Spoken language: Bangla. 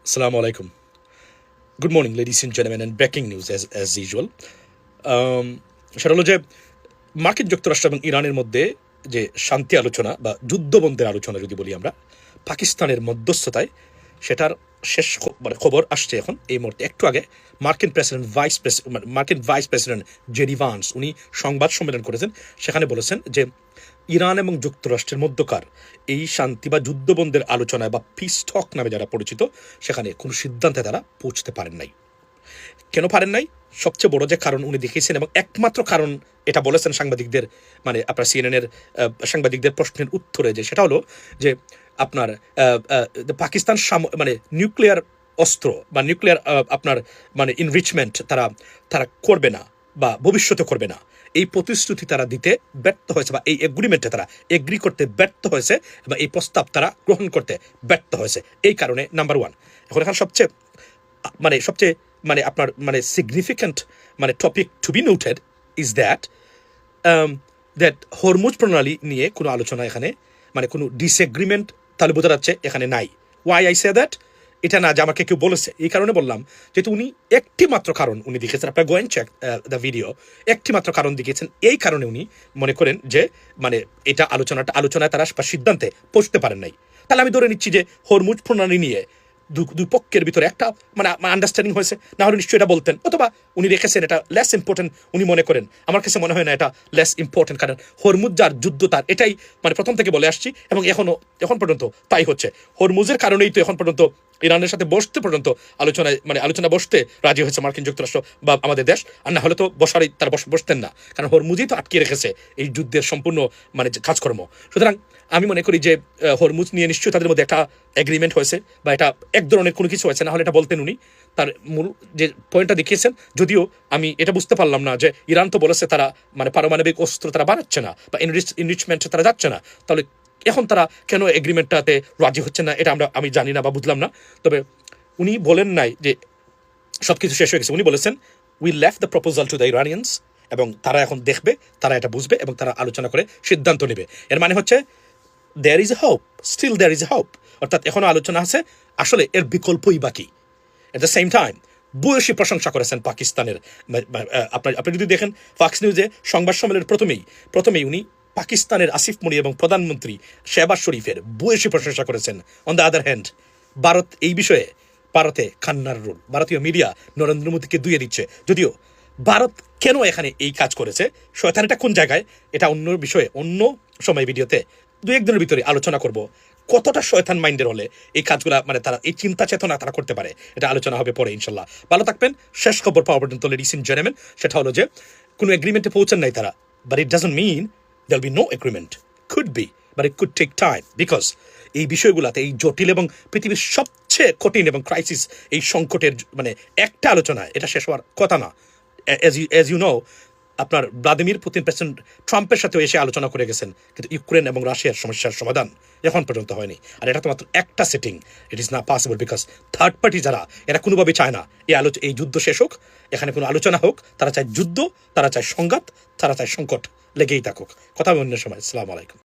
Assalamu alaikum. Good morning, ladies and gentlemen, and breaking news as usual. সেটা হলো যে মার্কিন যুক্তরাষ্ট্র এবং ইরানের মধ্যে যে শান্তি আলোচনা বা যুদ্ধবন্ধের আলোচনা যদি বলি আমরা, পাকিস্তানের মধ্যস্থতায় সেটার শেষ খবর আসছে এখন এই মুহূর্তে। একটু আগে মার্কিন ভাইস প্রেসিডেন্ট জেডি ভান্স উনি সংবাদ সম্মেলন করেছেন, সেখানে বলেছেন যে ইরান এবং যুক্তরাষ্ট্রের মধ্যকার এই শান্তি বা যুদ্ধবন্ধের আলোচনায় বা পিস টক নামে যারা পরিচিত, সেখানে কোনো সিদ্ধান্তে তারা পৌঁছতে পারেন নাই। কেন পারেন নাই? সবচেয়ে বড় যে কারণ উনি দেখিয়েছেন এবং একমাত্র কারণ এটা বলেছেন সাংবাদিকদের, মানে আপনার সিএনএনের সাংবাদিকদের প্রশ্নের উত্তরে, যে সেটা হলো যে আপনার পাকিস্তান মানে নিউক্লিয়ার অস্ত্র বা নিউক্লিয়ার আপনার মানে ইনরিচমেন্ট তারা করবে না বা ভবিষ্যতে করবে না, এই প্রতিশ্রুতি তারা দিতে ব্যর্থ হয়েছে বা এই এগ্রিমেন্টে তারা এগ্রি করতে ব্যর্থ হয়েছে এবং এই প্রস্তাব তারা গ্রহণ করতে ব্যর্থ হয়েছে। এই কারণে নাম্বার ওয়ান, এখন সবচেয়ে আপনার মানে সিগনিফিক্যান্ট মানে topic to be noted is that Hormuz প্রণালী নিয়ে কোনো আলোচনা এখানে মানে কোনো ডিসএগ্রিমেন্ট তাহলে বোঝা যাচ্ছে এখানে নাই। Why I say that? এটা না যে আমাকে কেউ বলেছে, এই কারণে বললাম যেহেতু উনি একটি মাত্র কারণ উনি দেখিয়েছেন, আপনার go and check the video, একটি মাত্র কারণ দেখিয়েছেন। এই কারণে উনি মনে করেন যে মানে এটা আলোচনায় তারা সিদ্ধান্তে পৌঁছতে পারেন নাই। তাহলে আমি ধরে নিচ্ছি যে হরমুজ প্রণালী নিয়ে দুই পক্ষের ভিতরে একটা মানে আন্ডারস্ট্যান্ডিং হয়েছে, না হলে নিশ্চয়ই এটা বলতেন, অথবা উনি রেখেছেন এটা লেস ইম্পর্টেন্ট উনি মনে করেন। আমার কাছে মনে হয় না এটা লেস ইম্পর্টেন্ট, কারণ হরমুজ যার যুদ্ধ তার, এটাই মানে প্রথম থেকে বলে আসছি এবং এখন পর্যন্ত তাই হচ্ছে। হরমুজের কারণেই তো এখন পর্যন্ত ইরানের সাথে বসতে পর্যন্ত আলোচনা বসতে রাজি হয়েছে মার্কিন যুক্তরাষ্ট্র বা আমাদের দেশ, আর না হলে তো তারা বসতেন না, কারণ হরমুজই তো আটকে রেখেছে এই যুদ্ধের সম্পূর্ণ মানে কাজকর্ম। সুতরাং আমি মনে করি যে হরমুজ নিয়ে নিশ্চয়ই তাদের মধ্যে একটা এগ্রিমেন্ট হয়েছে বা এটা এক ধরনের কোনো কিছু হয়েছে, না হলে এটা বলতেন উনি। তার মূল যে পয়েন্টটা দেখিয়েছেন, যদিও আমি এটা বুঝতে পারলাম না যে ইরান তো বলেছে তারা মানে পারমাণবিক অস্ত্র তারা বানাচ্ছে না বা এনরিচমেন্টে তারা যাচ্ছে না, তাহলে এখন তারা কেন এগ্রিমেন্টটাতে রাজি হচ্ছে না, এটা আমি জানি না বা বুঝলাম না। তবে উনি বলেন নাই যে সব কিছু শেষ হয়ে গেছে। উনি বলেছেন we left the proposal to the Iranians, এবং তারা এখন দেখবে, তারা এটা বুঝবে এবং তারা আলোচনা করে সিদ্ধান্ত নেবে। এর মানে হচ্ছে there is a hope, still there is a hope, অর্থাৎ এখনো আলোচনা আছে, আসলে এর বিকল্পই বাকি। এট দ্য সেম টাইম ভূয়সী প্রশংসা করেছেন পাকিস্তানের। আপনি যদি দেখেন ফক্স নিউজে সংবাদ সম্মেলনের প্রথমেই উনি পাকিস্তানের আসিফ মনি এবং প্রধানমন্ত্রী শেহবাজ শরীফের ভূয়সী প্রশংসা করেছেন। On the other hand Bharat এই বিষয়ে ভারতে খান্নার রোল, ভারতীয় মিডিয়া নরেন্দ্র মোদীকে দুইয়ে দিচ্ছে। যদিও ভারত কেন এখানে এই কাজ করেছে, শয়তানিটা কোন জায়গায়, এটা অন্য বিষয়ে অন্য সময় ভিডিওতে দু একদিনের ভিতরে আলোচনা করব। কতটা শয়তান মাইন্ডের হলে এই কাজগুলা মানে তারা এই চিন্তা চেতনা তারা করতে পারে, এটা আলোচনা হবে পরে ইনশাল্লাহ। ভালো থাকবেন। শেষ খবর পাওয়া পর্যন্ত লেডিস এন্ড জেন্টলম্যান, সেটা হলো যে কোনো এগ্রিমেন্টে পৌঁছান নাই তারা, but it doesn't mean there be no agreement. Could be, but it could take time, because এই বিষয়গুলাতে এই জটিল এবং পৃথিবীর সবচেয়ে কঠিন এবং ক্রাইসিস এই সংকটের মানে একটা আলোচনায় এটা শেষ হওয়ার কথা না। as you know, আপনার ভ্লাদিমির পুতিন প্রেসিডেন্ট ট্রাম্পের সাথেও এসে আলোচনা করে গেছেন, কিন্তু ইউক্রেন এবং রাশিয়ার সমস্যার সমাধান এখন পর্যন্ত হয়নি। আর এটা তো মাত্র একটা setting, it is not possible because third party যারা এরা কোনোভাবেই চায় না এই যুদ্ধ শেষ হোক, এখানে কোনো আলোচনা হোক। তারা চায় যুদ্ধ, তারা চায় সংঘাত, তারা চায় সংকট লেগেই থাকুক। কথা হবে অন্য সময়। আসসালামু আলাইকুম।